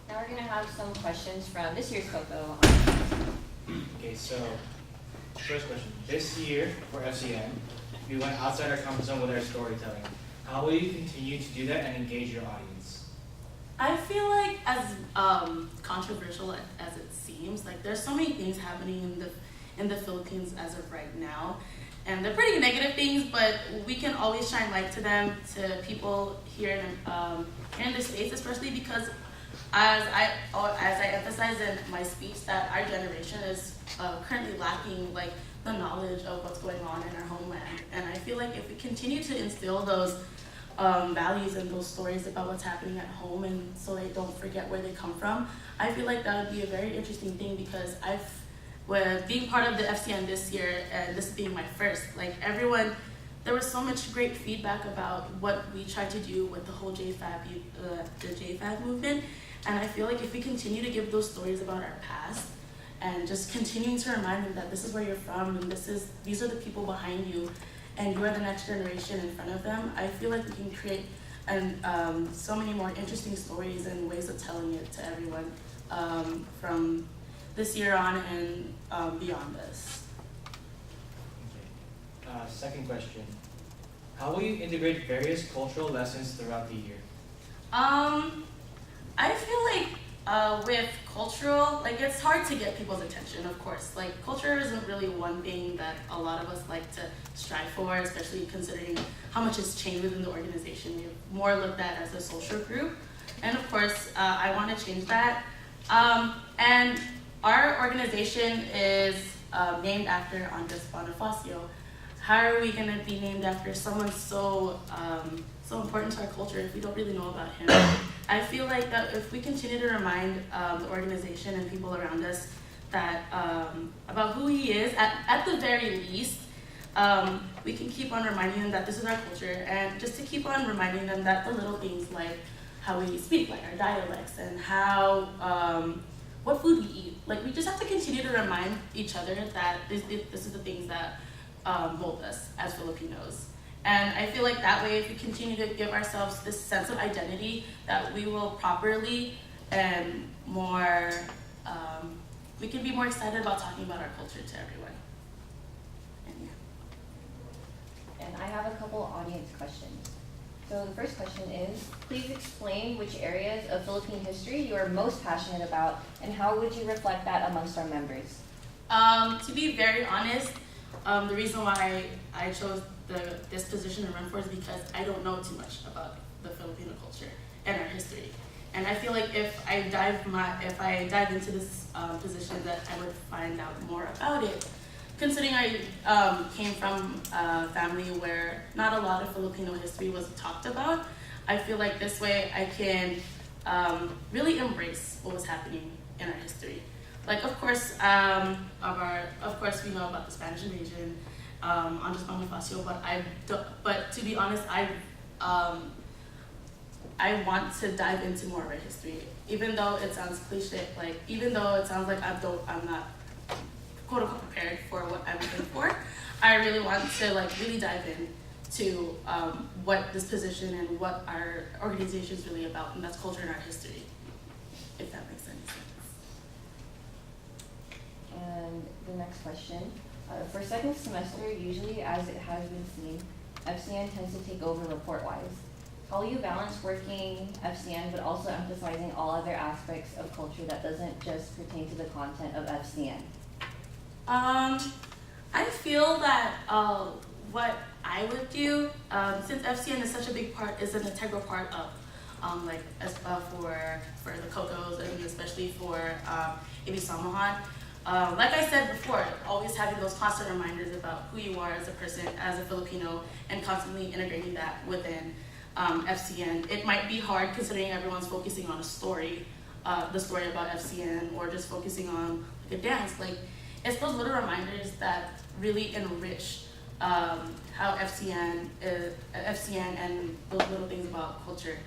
Now we're going to have some questions from this year's COCO. Okay, so first question. This year for FCN, we went outside our comfort zone with our storytelling. How will you continue to do that and engage your audience? I feel like, as controversial as it seems, like there's so many things happening in the Philippines as of right now, and they're pretty negative things, but we can always shine light to them, to people here in the States, especially because as I emphasized in my speech, that our generation is currently lacking like the knowledge of what's going on in our homeland, and I feel like if we continue to instill those values and those stories about what's happening at home, and so they don't forget where they come from, I feel like that would be a very interesting thing, because with being part of the FCN this year, and this being my first, like everyone, there was so much great feedback about what we tried to do with the whole the JFAB movement, and I feel like if we continue to give those stories about our past, and just continuing to remind them that this is where you're from, and these are the people behind you, and you are the next generation in front of them, I feel like we can create so many more interesting stories and ways of telling it to everyone from this year on and beyond this. Okay. Second question. How will you integrate various cultural lessons throughout the year? I feel like with cultural, like it's hard to get people's attention, of course. Like culture isn't really one thing that a lot of us like to strive for, especially considering how much has changed within the organization. We're more looked at as a social group. And of course, I want to change that. And our organization is named after Andres Bonifacio. How are we going to be named after someone so important to our culture if we don't really know about him? I feel like that if we continue to remind the organization and people around us that about who he is, at the very least, we can keep on reminding them that this is our culture, and just to keep on reminding them that the little things like how we speak, like our dialects, and how what food we eat. Like we just have to continue to remind each other that this is the things that mold us as Filipinos. And I feel like that way, if we continue to give ourselves this sense of identity, that we will properly and more, we can be more excited about talking about our culture to everyone. And yeah. And I have a couple audience questions. So the first question is, please explain which areas of Philippine history you are most passionate about, and how would you reflect that amongst our members? To be very honest, the reason why I chose this position to run for is because I don't know too much about the Filipino culture and our history. And I feel like if I dive into this position, that I would find out more about it. Considering I came from a family where not a lot of Filipino history was talked about, I feel like this way I can really embrace what was happening in our history. Like of course, we know about the Spanish invasion, Andres Bonifacio, but to be honest, I want to dive into more of our history. Even though it sounds cliche, even though it sounds like I'm not quote unquote prepared for what I'm looking for, I really want to really dive into what this position and what our organization is really about, and that's culture and our history, if that makes any sense. And the next question. For second semester, usually as it has been seen, FCN tends to take over report-wise. How will you balance working FCN but also emphasizing all other aspects of culture that doesn't just pertain to the content of FCN? I feel that what I would do, since FCN is such a big part, is an integral part of for the COCOs, and especially for AB Samahan. Like I said before, always having those constant reminders about who you are as a person, as a Filipino, and constantly integrating that within FCN. It might be hard considering everyone's focusing on a story, the story about FCN, or just focusing on a dance. It's those little reminders that really enrich how FCN and those little things about culture.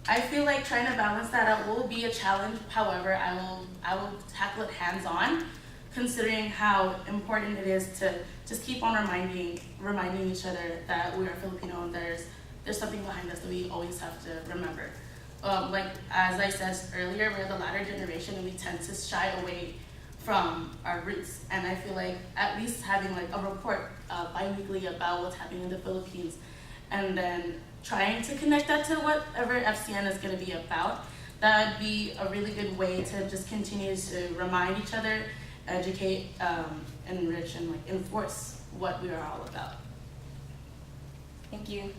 I feel like trying to balance that out will be a challenge. However, I will tackle it hands-on, considering how important it is to just keep on reminding each other that we are Filipino and there's something behind us that we always have to remember. like as I said earlier, we're the latter generation and we tend to shy away from our roots. And I feel like at least having like a report bi-weekly about what's happening in the Philippines, and then trying to connect that to whatever FCN is going to be about, that would be a really good way to just continue to remind each other, educate, enrich, and like enforce what we are all about. Thank you.